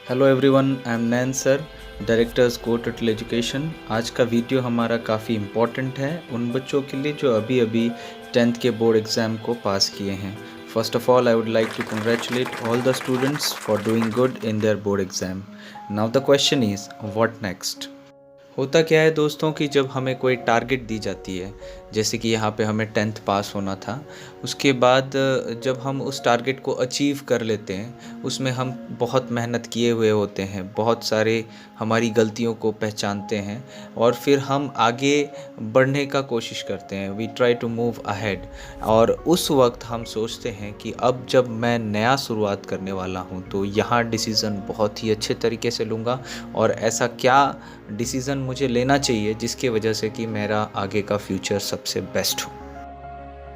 Hello everyone, I am Nain sir, directors को total education. आज का वीडियो हमारा काफ़ी इम्पॉर्टेंट है उन बच्चों के लिए जो अभी अभी 10th के बोर्ड एग्ज़ाम को पास किए हैं। First of all I would like to congratulate all the students for doing good in their board exam. Now the question is what next. होता क्या है दोस्तों कि जब हमें कोई टारगेट दी जाती है, जैसे कि यहाँ पे हमें 10th पास होना था, उसके बाद जब हम उस टारगेट को अचीव कर लेते हैं, उसमें हम बहुत मेहनत किए हुए होते हैं, बहुत सारे हमारी गलतियों को पहचानते हैं और फिर हम आगे बढ़ने का कोशिश करते हैं। We try to move ahead. और उस वक्त हम सोचते हैं कि अब जब मैं नया शुरुआत करने वाला हूँ तो यहाँ डिसीज़न बहुत ही अच्छे तरीके से लूँगा और ऐसा क्या डिसीज़न मुझे लेना चाहिए जिसकी वजह से कि मेरा आगे का फ्यूचर सबसे बेस्ट हो।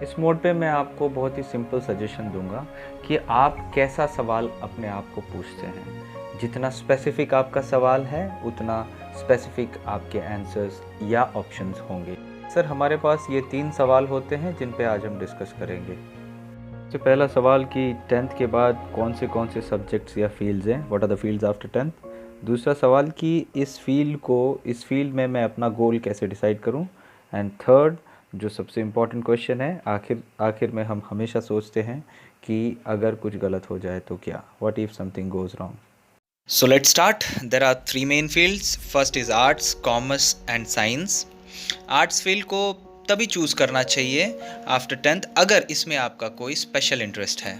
इस मोड पे मैं आपको बहुत ही सिंपल सजेशन दूंगा कि आप कैसा सवाल अपने आप को पूछते हैं। जितना स्पेसिफिक आपका सवाल है उतना स्पेसिफिक आपके आंसर्स या ऑप्शंस होंगे। सर, हमारे पास ये 3 सवाल होते हैं जिन पे आज हम डिस्कस करेंगे। सबसे पहला सवाल कि 10th के बाद कौन से सब्जेक्ट्स या फील्ड्स हैं, what are the fields after 10th। दूसरा सवाल कि इस फील्ड में मैं अपना गोल कैसे डिसाइड करूं। एंड थर्ड, जो सबसे इम्पॉर्टेंट क्वेश्चन है, आखिर में हम हमेशा सोचते हैं कि अगर कुछ गलत हो जाए तो क्या, what if something goes wrong. So let's start. There are 3 main fields. First is arts, commerce and science. Arts field को तभी चूज़ करना चाहिए आफ्टर 10th अगर इसमें आपका कोई स्पेशल इंटरेस्ट है,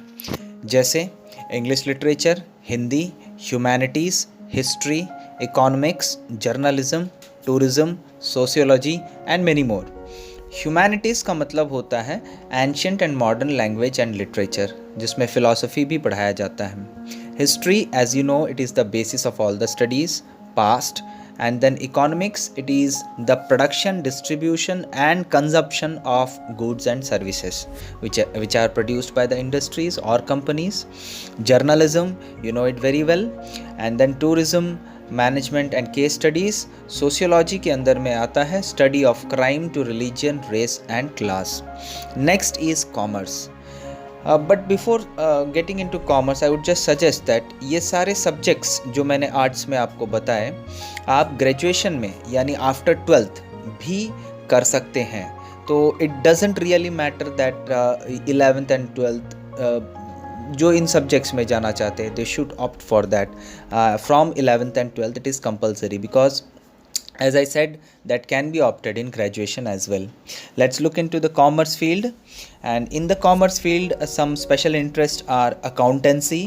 जैसे English literature, Hindi, humanities, history, economics, journalism, tourism, sociology and many more. Humanities का मतलब होता है ancient and modern language and literature, जिसमें फ़िलासफ़ी भी पढ़ाया जाता है। History, as you know, it is the basis of all the studies, past. And then economics, it is the production, distribution and consumption of goods and services which are produced by the industries or companies. Journalism, you know it very well. And then tourism, management and case studies. Sociology के अंदर में आता है study of crime to religion, race and class. Next is commerce. But before getting into commerce I would just suggest that ये सारे subjects जो मैंने arts में आपको बताए, आप ग्रेजुएशन में यानी आफ्टर 12th भी कर सकते हैं। तो it doesn't really matter that 11th and 12th जो इन सब्जेक्ट्स में जाना चाहते हैं, they should opt for that from 11th and 12th। It is compulsory because as I said, that can be opted in graduation as well. Let's look into the commerce field. And in the commerce field, some special interests are accountancy,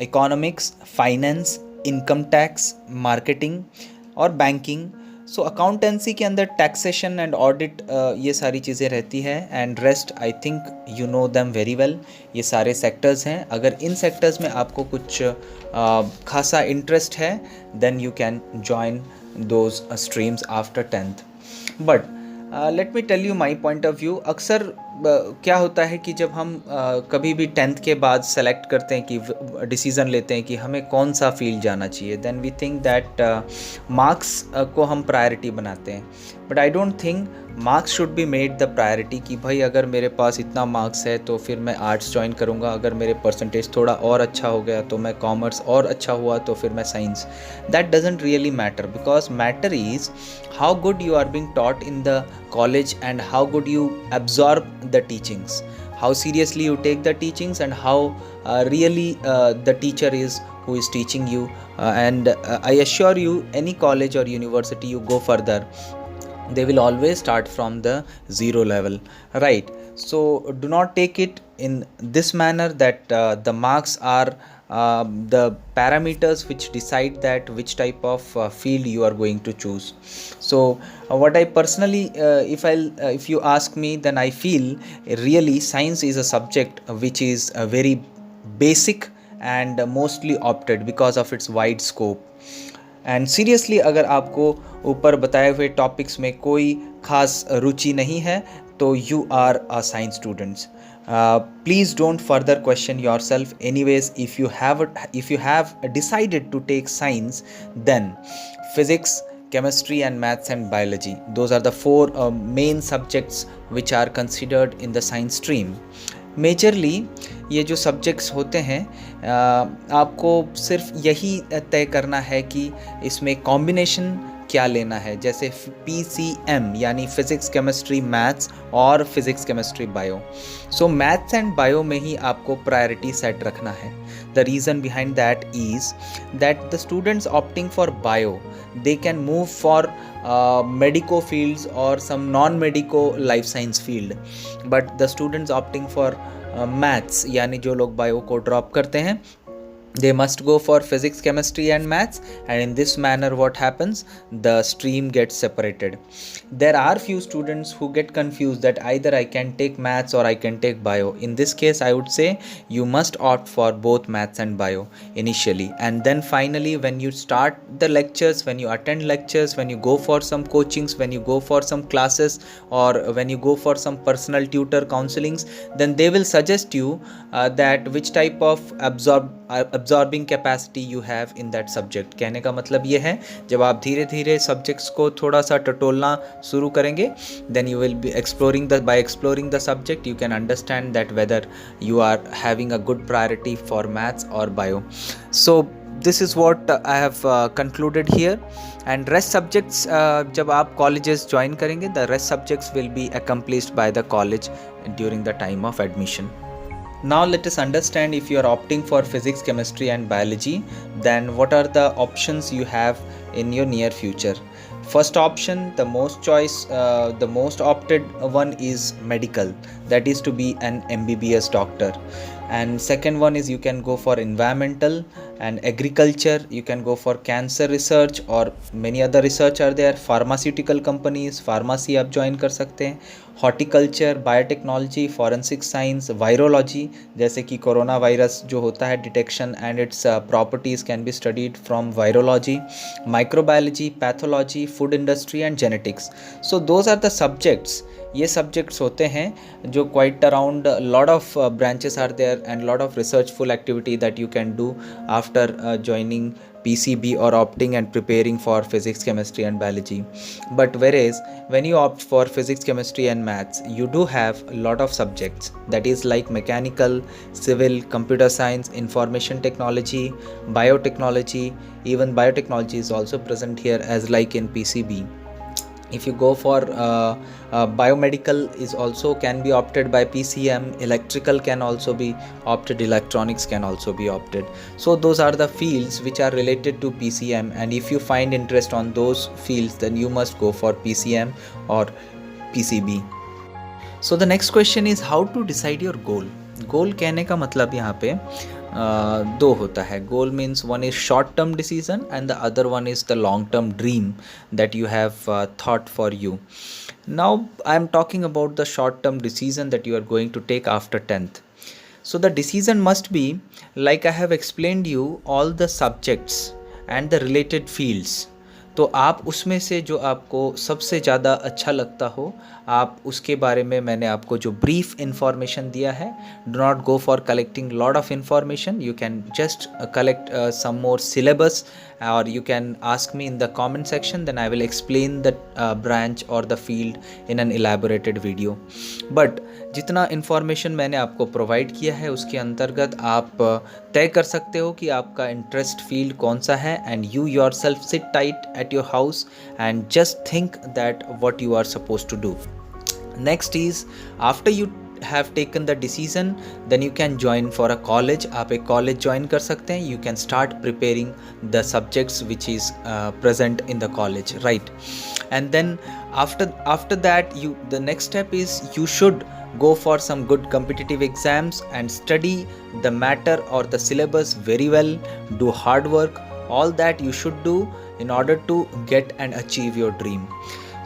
economics, finance, income tax, marketing और banking. So accountancy के अंदर taxation and audit ये सारी चीज़ें रहती है। and rest I think you know them very well. ये सारे sectors हैं। अगर इन sectors में आपको कुछ खासा interest है, then you can join those streams after 10th. But let me tell you my point of view. अक्सर क्या होता है कि जब हम कभी भी 10th के बाद सेलेक्ट करते हैं कि डिसीज़न लेते हैं कि हमें कौन सा फील्ड जाना चाहिए, then we think that marks को हम प्रायोरिटी बनाते हैं। But I don't think marks should be made the priority कि भाई अगर मेरे पास इतना मार्क्स है तो फिर मैं आर्ट्स ज्वाइन करूँगा, अगर मेरे परसेंटेज थोड़ा और अच्छा हो गया तो मैं कॉमर्स, और अच्छा हुआ तो फिर मैं science. That doesn't really matter because matter is how good you are being taught in the college and how good you absorb the teachings, how seriously you take the teachings and how really the teacher is who is teaching you. And I assure you, any college or university you go further, they will always start from the zero level, right? So do not take it in this manner that the marks are the parameters which decide that which type of field you are going to choose. So what I personally if you ask me, then I feel really science is a subject which is very basic and mostly opted because of its wide scope. And seriously अगर आपको ऊपर बताए हुए topics में कोई खास रुचि नहीं है तो you are a science students. Please don't further question yourself. Anyways if you have decided to take science, then physics, chemistry and maths and biology, those are the 4 main subjects which are considered in the science stream. Majorly ये जो subjects होते हैं आपको सिर्फ यही तय करना है कि इसमें कॉम्बिनेशन क्या लेना है, जैसे PCM यानी फिज़िक्स केमिस्ट्री मैथ्स और physics chemistry bio. So maths and bio में ही आपको प्रायोरिटी सेट रखना है। The reason behind that is that the students opting for bio they can move for medico fields or some non-medico life science field, but the students opting for maths यानी जो लोग bio को drop करते हैं they must go for physics chemistry and maths, and in this manner what happens, the stream gets separated. There are few students who get confused that either I can take maths or I can take bio. In this case I would say you must opt for both maths and bio initially, and then finally when you start the lectures, when you attend lectures, when you go for some coachings, when you go for some classes, or when you go for some personal tutor counselings, then they will suggest you that which type of absorbing capacity you have in that subject. कहने का मतलब ये है, जब आप धीरे धीरे subjects को थोड़ा सा टटोलना शुरू करेंगे, then you will be by exploring the subject you can understand that whether you are having a good priority for maths or bio. So this is what I have concluded here, and rest subjects जब आप colleges join करेंगे, the rest subjects will be accomplished by the college during the time of admission. Now let us understand, if you are opting for physics, chemistry and biology, then what are the options you have in your near future. First option, the most opted one is medical, that is to be an MBBS doctor. And second one is you can go for environmental and agriculture, you can go for cancer research or many other research are there. Pharmaceutical companies, pharmacy आप join कर सकते हैं. Horticulture, biotechnology, forensic science, virology, जैसे कि corona virus जो होता है detection and its properties can be studied from virology, microbiology, pathology, food industry and genetics. So those are the subjects. ये सब्जेक्ट्स होते हैं जो quite around lot of branches are there and lot of researchful activity that you can do after joining PCB or opting and preparing for physics, chemistry and biology. But whereas when you opt for physics, chemistry and maths, you do have a lot of subjects, that is like mechanical, civil, computer science, information technology, biotechnology. Even biotechnology is also present here as like in PCB. If you go for biomedical is also can be opted by PCM, electrical can also be opted, electronics can also be opted. So those are the fields which are related to PCM, and if you find interest on those fields, then you must go for PCM or PCB. So the next question is how to decide your goal. Goal कहने का मतलब यहाँ पे दो होता है. Goal means one is short term decision and the other one is the long term dream that you have thought for you. Now I am talking about the short term decision that you are going to take after 10th. So the decision must be, like I have explained you, all the subjects and the related fields. तो आप उसमें से जो आपको सबसे ज़्यादा अच्छा लगता हो, आप उसके बारे में मैंने आपको जो ब्रीफ इन्फॉर्मेशन दिया है. Do not go for collecting lot of information. You can just collect some more syllabus, or you can ask me in the comment section, then I will explain the branch or the field in an elaborated video. But जितना information मैंने आपको provide किया है उसके अंतर्गत आप तय कर सकते हो कि आपका इंटरेस्ट फील्ड कौन सा है, and you yourself sit tight at your house and just think that what you are suppose to do. Next is after you have taken the decision, then you can join for a college. आप एक college join कर सकते हैं. You can start preparing the subjects which is present in the college, right? And then after that the next step is you should go for some good competitive exams and study the matter or the syllabus very well. Do hard work. All that you should do in order to get and achieve your dream.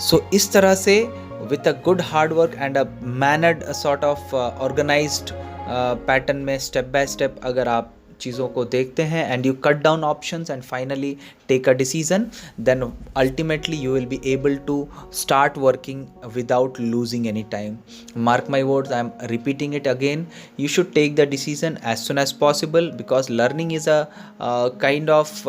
So इस तरह से with a good hard work and a mannered sort of organized pattern में step by step अगर आप चीज़ों को देखते हैं and you cut down options and finally take a decision, then ultimately you will be able to start working without losing any time. Mark my words, I am repeating it again. You should take the decision as soon as possible, because learning is a kind of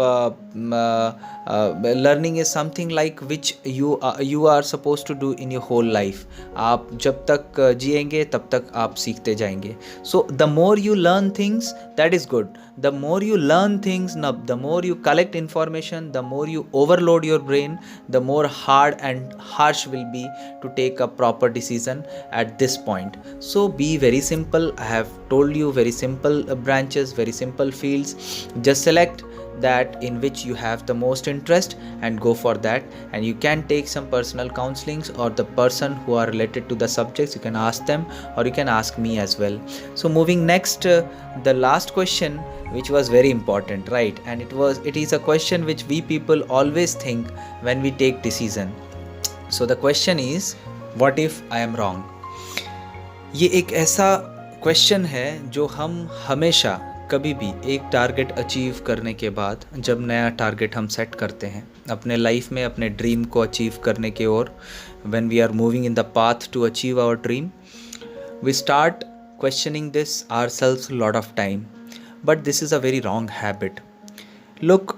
learning is something like which you are supposed to do in your whole life. आप जब तक जिएंगे तब तक आप सीखते जाएंगे. So the more you learn things, that is good. The more you learn things, the more you collect information, the more you overload your brain, the more hard and harsh will be to take a proper decision at this point. So be very simple. I have told you very simple branches, very simple fields. Just select that in which you have the most interest and go for that, and you can take some personal counselings, or the person who are related to the subjects, you can ask them, or you can ask me as well. So moving next, the last question, which was very important, right? And it is a question which we people always think when we take decision. So the question is, what if I am wrong? ये एक ऐसा question है जो हम हमेशा कभी भी एक टारगेट अचीव करने के बाद, जब नया टारगेट हम सेट करते हैं अपने लाइफ में, अपने ड्रीम को अचीव करने के ओर, when we are moving in the path to achieve our dream, we start questioning this ourselves lot of time. But this is a very wrong habit. Look,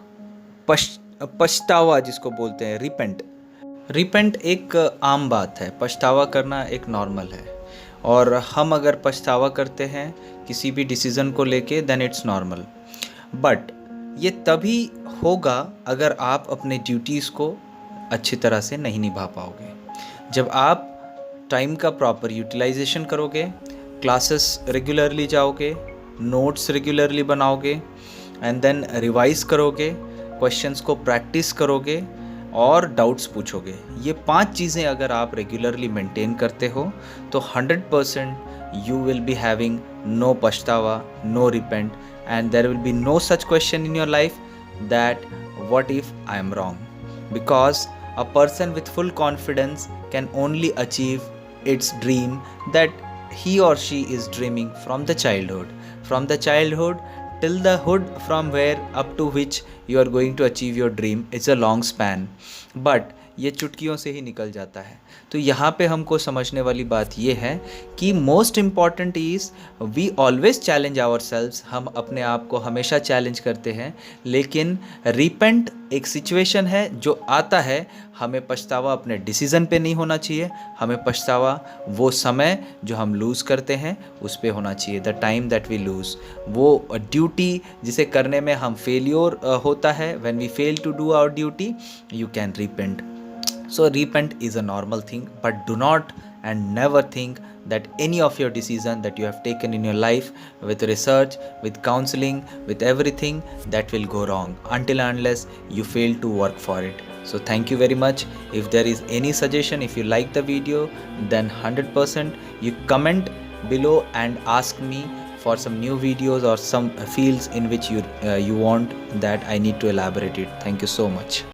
पछतावा जिसको बोलते हैं, रिपेंट एक आम बात है. पछतावा करना एक नॉर्मल है, और हम अगर पछतावा करते हैं किसी भी डिसीज़न को लेके, देन इट्स नॉर्मल. बट ये तभी होगा अगर आप अपने ड्यूटीज़ को अच्छी तरह से नहीं निभा पाओगे. जब आप टाइम का प्रॉपर यूटिलाइजेशन करोगे, क्लासेस रेगुलरली जाओगे, नोट्स रेगुलरली बनाओगे, एंड देन रिवाइज करोगे, क्वेश्चंस को प्रैक्टिस करोगे और डाउट्स पूछोगे. ये 5 चीज़ें अगर आप रेगुलरली मेंटेन करते हो तो 100% you will be having no पछतावा, no repent, and there will be no such question in your life that what if I am wrong. Because a person with full confidence can only achieve its dream that he or she is dreaming from the childhood till the hood, from where up to which you are going to achieve your dream. It's a long span, but ये चुटकियों से ही निकल जाता है. तो यहाँ पे हमको समझने वाली बात ये है कि most important is we always challenge ourselves. हम अपने आप को हमेशा चैलेंज करते हैं, लेकिन रिपेंट एक सिचुएशन है जो आता है. हमें पछतावा अपने डिसीज़न पे नहीं होना चाहिए. हमें पछतावा वो समय जो हम लूज़ करते हैं उस पे होना चाहिए. The time that we lose, वो ड्यूटी जिसे करने में हम फेलियर होता है, when we fail to do our duty, you can repent. So repent is a normal thing, but do not and never think that any of your decision that you have taken in your life, with research, with counseling, with everything, that will go wrong until and unless you fail to work for it. So thank you very much. If there is any suggestion, if you like the video, then 100% you comment below and ask me for some new videos or some fields in which you want that I need to elaborate it. Thank you so much.